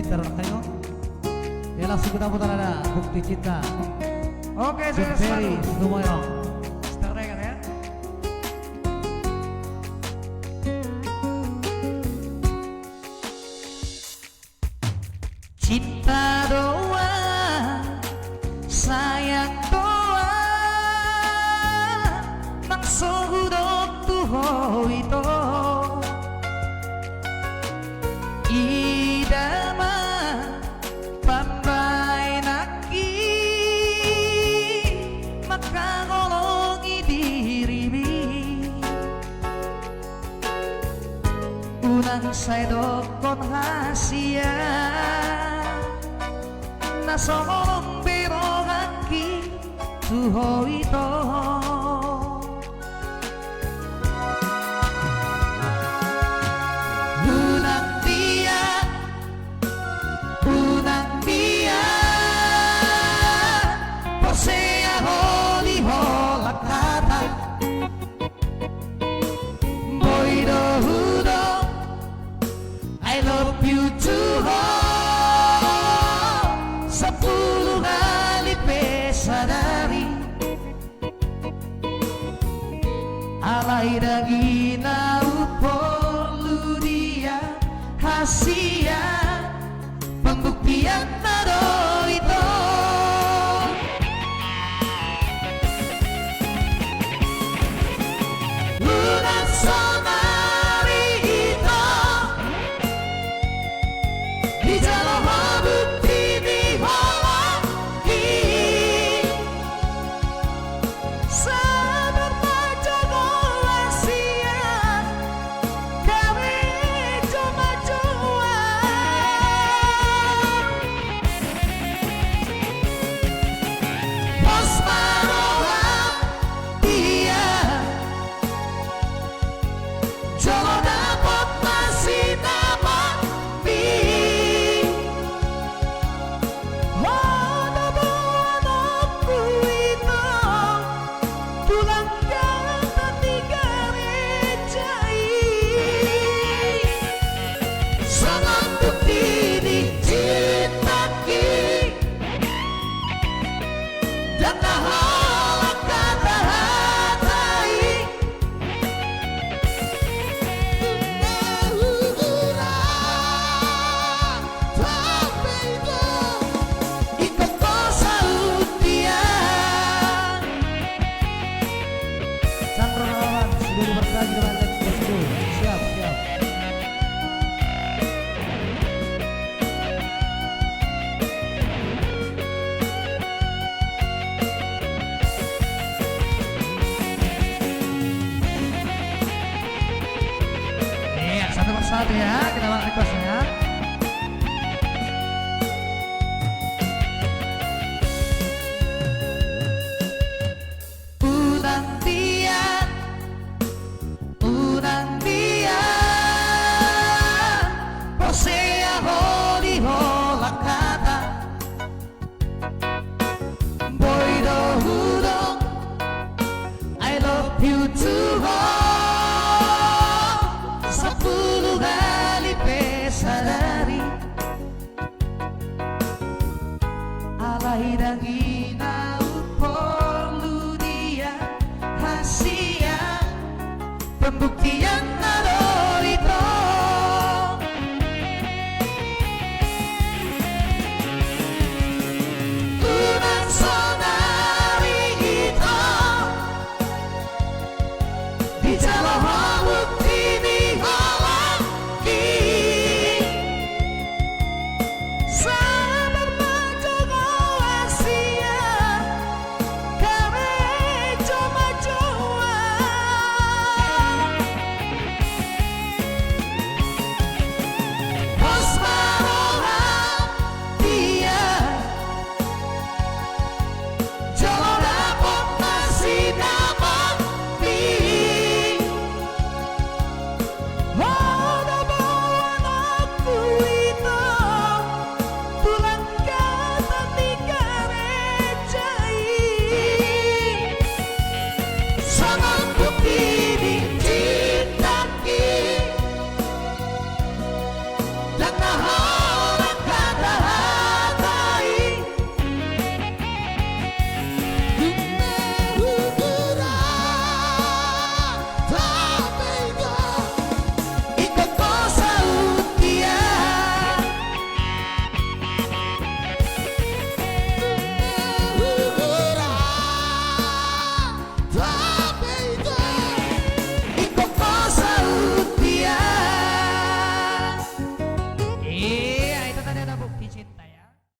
cinta orang tengok. Ya langsung kita putar ada bukti cinta. Oke, John saya Perry, Sumoyong. start kan ya. Cinta doa, sayang doa, maksudok tuho ito. Idama pambay naki, makangolongi dirimi. Unang saydokon hasia, nasong birohaki tuho ito. Unang dia, posea holi holakata, boy do hudo, I love you too ho. Sepuluh kali pesadari, alay dagina upolu dia hasia, pembuktian nado ito. Unang sonari ito, di dalam bukti di hawaki, sabar majago asia, kami cuma-cuma. Pos maroham dia, jolo dapat masih dapat di. Ada buanku itu, tulang kata tiga rejai. Sangat bukti dicintaki, dan nahala kata hatai. Ikut saut dia. Sandro Rawan sudah diberkati dengan Let's Go. Siap, siap. Iya, satu persatu ya, kita request ya.